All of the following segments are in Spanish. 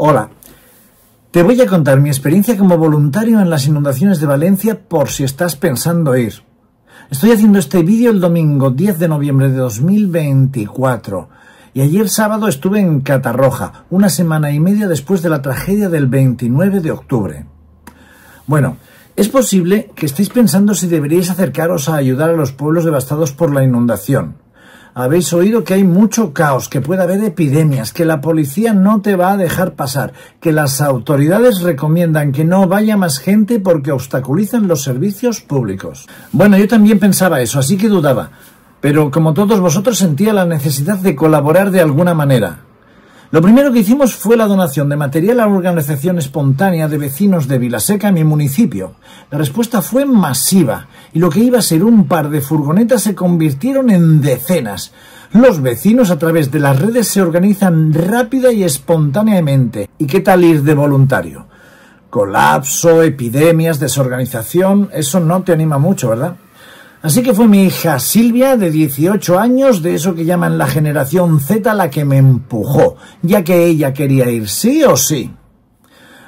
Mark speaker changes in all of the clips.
Speaker 1: Hola, te voy a contar mi experiencia como voluntario en las inundaciones de Valencia por si estás pensando ir. Estoy haciendo este vídeo el domingo 10 de noviembre de 2024 y ayer sábado estuve en Catarroja, una semana y media después de la tragedia del 29 de octubre. Bueno, es posible que estéis pensando si deberíais acercaros a ayudar a los pueblos devastados por la inundación. Habéis oído que hay mucho caos, que puede haber epidemias, que la policía no te va a dejar pasar, que las autoridades recomiendan que no vaya más gente porque obstaculizan los servicios públicos. Bueno, yo también pensaba eso, así que dudaba, pero como todos vosotros sentía la necesidad de colaborar de alguna manera. Lo primero que hicimos fue la donación de material a la organización espontánea de vecinos de Vilaseca, mi municipio. La respuesta fue masiva y lo que iba a ser un par de furgonetas se convirtieron en decenas. Los vecinos a través de las redes se organizan rápida y espontáneamente. ¿Y qué tal ir de voluntario? Colapso, epidemias, desorganización, eso no te anima mucho, ¿verdad? Así que fue mi hija Silvia, de 18 años, de eso que llaman la generación Z, la que me empujó, ya que ella quería ir sí o sí.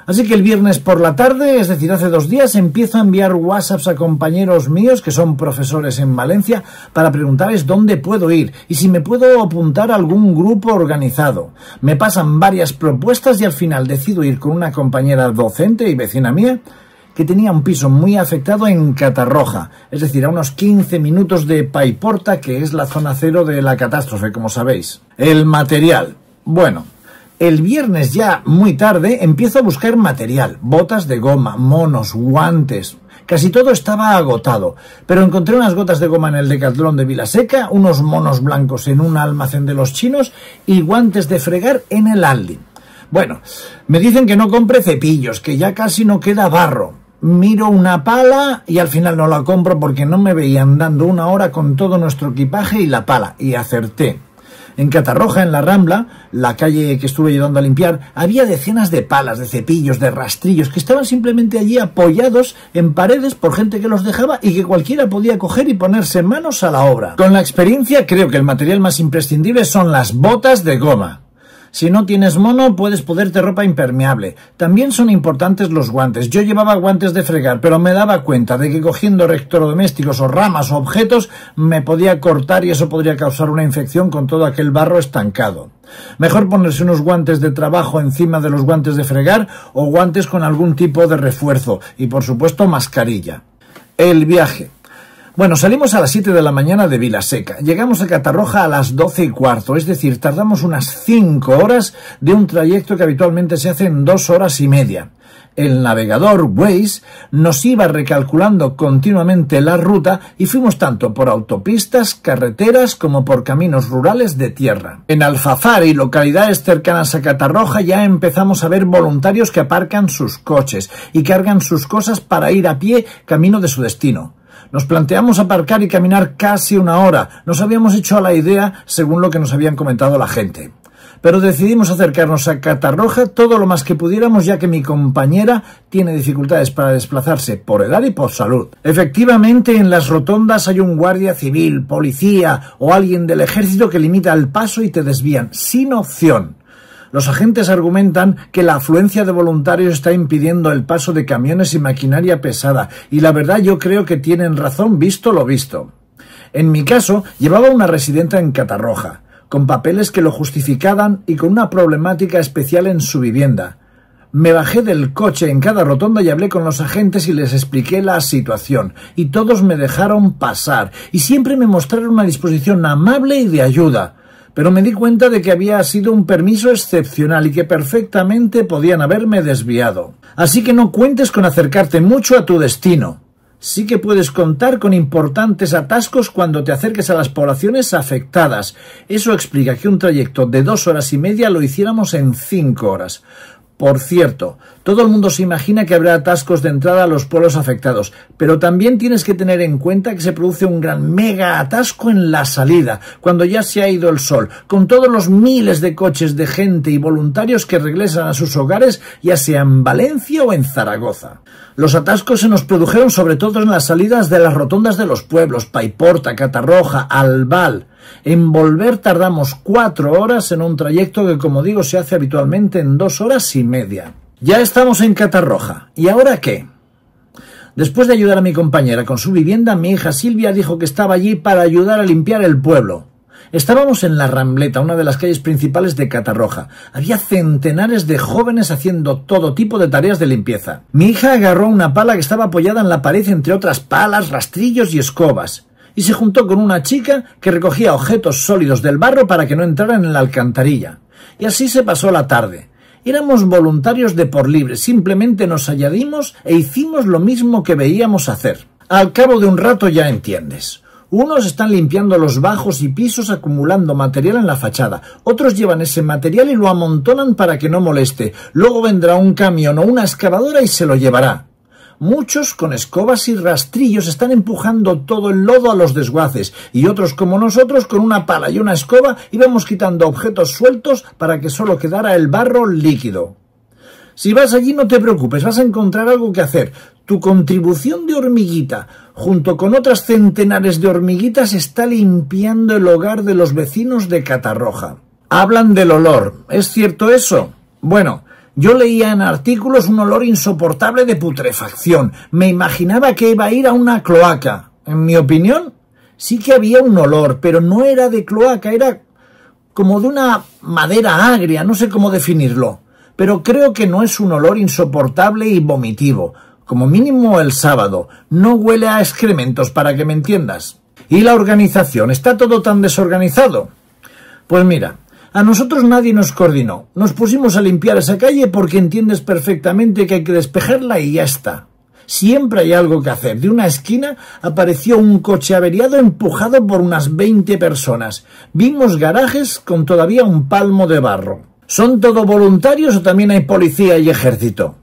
Speaker 1: Así que el viernes por la tarde, es decir, hace 2 días, empiezo a enviar WhatsApps a compañeros míos que son profesores en Valencia para preguntarles dónde puedo ir y si me puedo apuntar a algún grupo organizado. Me pasan varias propuestas y al final decido ir con una compañera docente y vecina mía que tenía un piso muy afectado en Catarroja, es decir, a unos 15 minutos de Paiporta, que es la zona cero de la catástrofe, como sabéis. El material. Bueno, el viernes ya muy tarde empiezo a buscar material, botas de goma, monos, guantes. Casi todo estaba agotado, pero encontré unas gotas de goma en el Decathlon de Vilaseca, unos monos blancos en un almacén de los chinos y guantes de fregar en el Aldi. Bueno, me dicen que no compre cepillos, que ya casi no queda barro. Miro una pala y al final no la compro porque no me veían dando 1 hora con todo nuestro equipaje y la pala, y acerté. En Catarroja, en la Rambla, la calle que estuve ayudando a limpiar, había decenas de palas, de cepillos, de rastrillos, que estaban simplemente allí apoyados en paredes por gente que los dejaba y que cualquiera podía coger y ponerse manos a la obra. Con la experiencia creo que el material más imprescindible son las botas de goma. Si no tienes mono, puedes ponerte ropa impermeable. También son importantes los guantes. Yo llevaba guantes de fregar, pero me daba cuenta de que cogiendo electrodomésticos o ramas o objetos me podía cortar y eso podría causar una infección con todo aquel barro estancado. Mejor ponerse unos guantes de trabajo encima de los guantes de fregar o guantes con algún tipo de refuerzo y, por supuesto, mascarilla. El viaje. Bueno, salimos a las 7 de la mañana de Vilaseca. Llegamos a Catarroja a las 12:15, es decir, tardamos unas 5 horas de un trayecto que habitualmente se hace en 2 horas y media. El navegador Waze nos iba recalculando continuamente la ruta y fuimos tanto por autopistas, carreteras como por caminos rurales de tierra. En Alfafar y localidades cercanas a Catarroja ya empezamos a ver voluntarios que aparcan sus coches y cargan sus cosas para ir a pie camino de su destino. Nos planteamos aparcar y caminar casi 1 hora. Nos habíamos hecho a la idea según lo que nos habían comentado la gente. Pero decidimos acercarnos a Catarroja todo lo más que pudiéramos, ya que mi compañera tiene dificultades para desplazarse por edad y por salud. Efectivamente, en las rotondas hay un guardia civil, policía o alguien del ejército que limita el paso y te desvían, sin opción. Los agentes argumentan que la afluencia de voluntarios está impidiendo el paso de camiones y maquinaria pesada, y la verdad yo creo que tienen razón visto lo visto. En mi caso, llevaba una residenta en Catarroja, con papeles que lo justificaban y con una problemática especial en su vivienda. Me bajé del coche en cada rotonda y hablé con los agentes y les expliqué la situación, y todos me dejaron pasar, y siempre me mostraron una disposición amable y de ayuda. Pero me di cuenta de que había sido un permiso excepcional y que perfectamente podían haberme desviado. Así que no cuentes con acercarte mucho a tu destino. Sí que puedes contar con importantes atascos cuando te acerques a las poblaciones afectadas. Eso explica que un trayecto de 2 horas y media lo hiciéramos en 5 horas. Por cierto, todo el mundo se imagina que habrá atascos de entrada a los pueblos afectados, pero también tienes que tener en cuenta que se produce un gran mega atasco en la salida, cuando ya se ha ido el sol, con todos los miles de coches de gente y voluntarios que regresan a sus hogares, ya sea en Valencia o en Zaragoza. Los atascos se nos produjeron sobre todo en las salidas de las rotondas de los pueblos, Paiporta, Catarroja, Albal. En volver tardamos 4 horas en un trayecto que, como digo, se hace habitualmente en 2 horas y media. Ya estamos en Catarroja. ¿Y ahora qué? Después de ayudar a mi compañera con su vivienda, mi hija Silvia dijo que estaba allí para ayudar a limpiar el pueblo. Estábamos en La Rambleta, una de las calles principales de Catarroja. Había centenares de jóvenes haciendo todo tipo de tareas de limpieza. Mi hija agarró una pala que estaba apoyada en la pared entre otras palas, rastrillos y escobas, y se juntó con una chica que recogía objetos sólidos del barro para que no entraran en la alcantarilla. Y así se pasó la tarde. Éramos voluntarios de por libre, simplemente nos añadimos e hicimos lo mismo que veíamos hacer. Al cabo de un rato ya entiendes. Unos están limpiando los bajos y pisos acumulando material en la fachada. Otros llevan ese material y lo amontonan para que no moleste. Luego vendrá un camión o una excavadora y se lo llevará. Muchos con escobas y rastrillos están empujando todo el lodo a los desguaces y otros como nosotros con una pala y una escoba íbamos quitando objetos sueltos para que solo quedara el barro líquido. Si vas allí no te preocupes, vas a encontrar algo que hacer. Tu contribución de hormiguita, junto con otras centenares de hormiguitas, está limpiando el hogar de los vecinos de Catarroja. Hablan del olor. ¿Es cierto eso? Bueno, yo leía en artículos un olor insoportable de putrefacción. Me imaginaba que iba a ir a una cloaca. En mi opinión, sí que había un olor, pero no era de cloaca, era como de una madera agria, no sé cómo definirlo. Pero creo que no es un olor insoportable y vomitivo. Como mínimo el sábado. No huele a excrementos, para que me entiendas. ¿Y la organización? ¿Está todo tan desorganizado? Pues mira, a nosotros nadie nos coordinó. Nos pusimos a limpiar esa calle porque entiendes perfectamente que hay que despejarla y ya está. Siempre hay algo que hacer. De una esquina apareció un coche averiado empujado por unas 20 personas. Vimos garajes con todavía un palmo de barro. ¿Son todo voluntarios o también hay policía y ejército?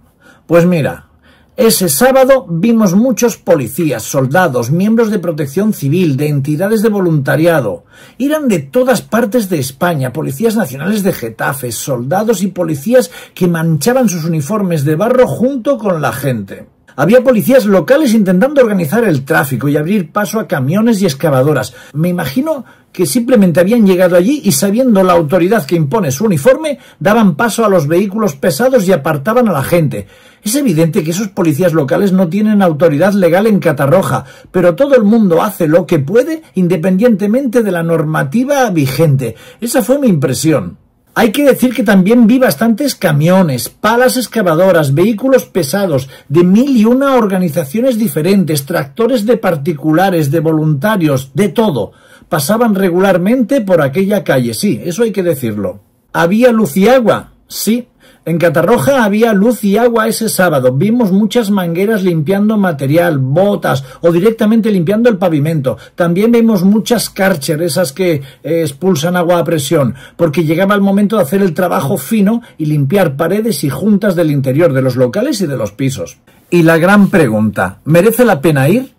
Speaker 1: Pues mira, ese sábado vimos muchos policías, soldados, miembros de protección civil, de entidades de voluntariado. Eran de todas partes de España, policías nacionales de Getafe, soldados y policías que manchaban sus uniformes de barro junto con la gente. Había policías locales intentando organizar el tráfico y abrir paso a camiones y excavadoras. Me imagino que simplemente habían llegado allí y, sabiendo la autoridad que impone su uniforme, daban paso a los vehículos pesados y apartaban a la gente. Es evidente que esos policías locales no tienen autoridad legal en Catarroja, pero todo el mundo hace lo que puede independientemente de la normativa vigente. Esa fue mi impresión. Hay que decir que también vi bastantes camiones, palas excavadoras, vehículos pesados, de 1001 organizaciones diferentes, tractores de particulares, de voluntarios, de todo. Pasaban regularmente por aquella calle, sí, eso hay que decirlo. ¿Había luz y agua? Sí. En Catarroja había luz y agua ese sábado. Vimos muchas mangueras limpiando material, botas o directamente limpiando el pavimento. También vimos muchas Karcher, esas que expulsan agua a presión, porque llegaba el momento de hacer el trabajo fino y limpiar paredes y juntas del interior de los locales y de los pisos. Y la gran pregunta, ¿merece la pena ir?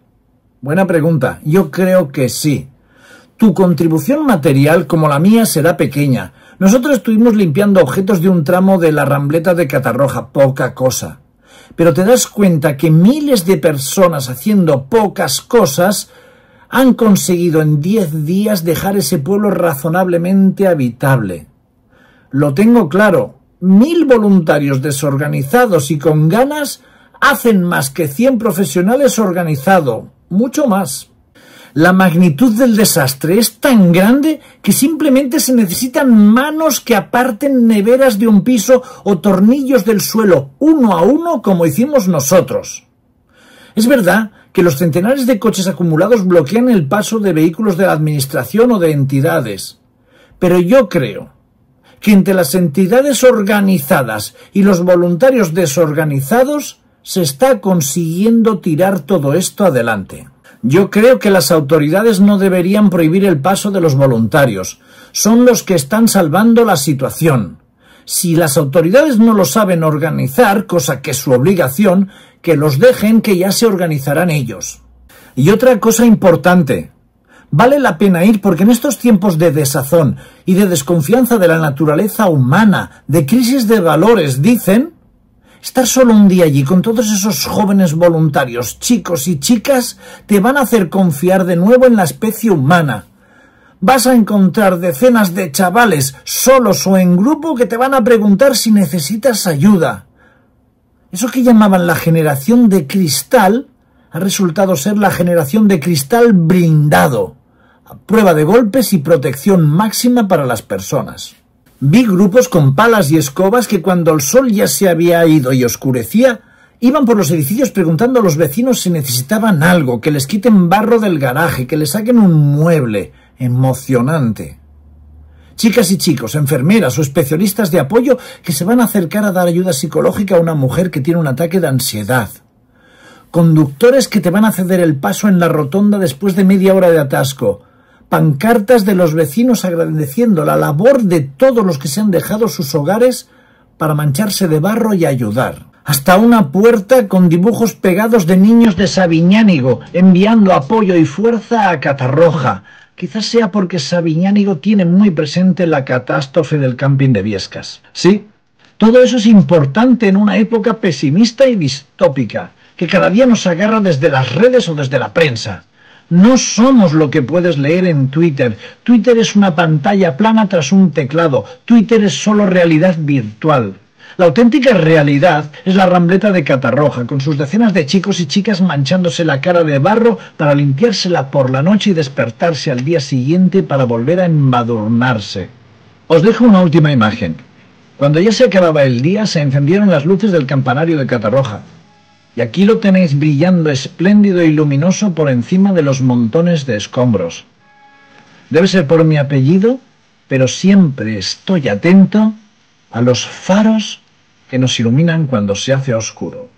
Speaker 1: Buena pregunta. Yo creo que sí. Tu contribución material, como la mía, será pequeña. Nosotros estuvimos limpiando objetos de un tramo de La Rambleta de Catarroja, poca cosa. Pero te das cuenta que miles de personas haciendo pocas cosas han conseguido en 10 días dejar ese pueblo razonablemente habitable. Lo tengo claro, 1000 voluntarios desorganizados y con ganas hacen más que 100 profesionales organizados, mucho más. La magnitud del desastre es tan grande que simplemente se necesitan manos que aparten neveras de un piso o tornillos del suelo uno a uno como hicimos nosotros. Es verdad que los centenares de coches acumulados bloquean el paso de vehículos de la administración o de entidades, pero yo creo que entre las entidades organizadas y los voluntarios desorganizados se está consiguiendo tirar todo esto adelante. Yo creo que las autoridades no deberían prohibir el paso de los voluntarios. Son los que están salvando la situación. Si las autoridades no lo saben organizar, cosa que es su obligación, que los dejen, que ya se organizarán ellos. Y otra cosa importante. Vale la pena ir porque en estos tiempos de desazón y de desconfianza de la naturaleza humana, de crisis de valores, dicen, estar solo un día allí con todos esos jóvenes voluntarios, chicos y chicas, te van a hacer confiar de nuevo en la especie humana. vas a encontrar decenas de chavales solos o en grupo que te van a preguntar si necesitas ayuda. Eso que llamaban la generación de cristal ha resultado ser la generación de cristal blindado, a prueba de golpes y protección máxima para las personas. Vi grupos con palas y escobas que cuando el sol ya se había ido y oscurecía, iban por los edificios preguntando a los vecinos si necesitaban algo, que les quiten barro del garaje, que les saquen un mueble. Emocionante. Chicas y chicos, enfermeras o especialistas de apoyo que se van a acercar a dar ayuda psicológica a una mujer que tiene un ataque de ansiedad. Conductores que te van a ceder el paso en la rotonda después de media hora de atasco. Pancartas de los vecinos agradeciendo la labor de todos los que se han dejado sus hogares para mancharse de barro y ayudar. Hasta una puerta con dibujos pegados de niños de Sabiñánigo, enviando apoyo y fuerza a Catarroja. Quizás sea porque Sabiñánigo tiene muy presente la catástrofe del camping de Biescas. Sí, todo eso es importante en una época pesimista y distópica, que cada día nos agarra desde las redes o desde la prensa. No somos lo que puedes leer en Twitter. Twitter es una pantalla plana tras un teclado. Twitter es solo realidad virtual. La auténtica realidad es la Rambleta de Catarroja, con sus decenas de chicos y chicas manchándose la cara de barro para limpiársela por la noche y despertarse al día siguiente para volver a embadurnarse. Os dejo una última imagen. Cuando ya se acababa el día, se encendieron las luces del campanario de Catarroja. Y aquí lo tenéis brillando espléndido y luminoso por encima de los montones de escombros. Debe ser por mi apellido, pero siempre estoy atento a los faros que nos iluminan cuando se hace oscuro.